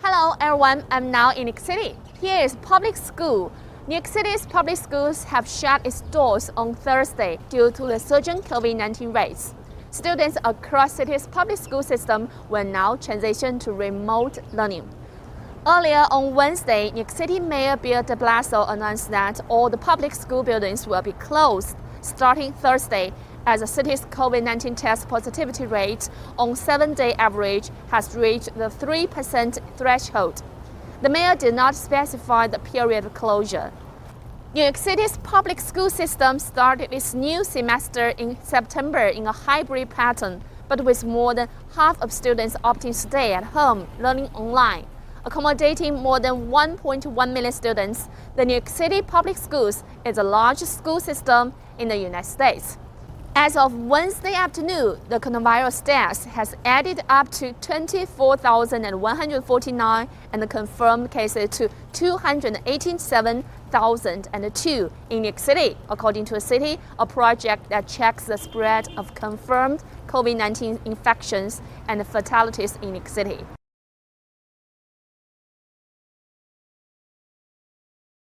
Hello everyone, I'm now in New York City. Here is public school. New York City's public schools have shut its doors on Thursday due to the surging COVID-19 rates. Students across city's public school system will now transition to remote learning. Earlier on Wednesday, New York City Mayor Bill de Blasio announced that all the public school buildings will be closed starting Thursday, as the city's COVID-19 test positivity rate on 7-day average has reached the 3% threshold. The mayor did not specify the period of closure. New York City's public school system started its new semester in September in a hybrid pattern, but with more than half of students opting to stay at home learning online. Accommodating more than 1.1 million students, the New York City public schools is the largest school system in the United States. As of Wednesday afternoon, the coronavirus deaths has added up to 24,149 and the confirmed cases to 287,002 in New York City, according to the city, a project that checks the spread of confirmed COVID-19 infections and fatalities in New York City.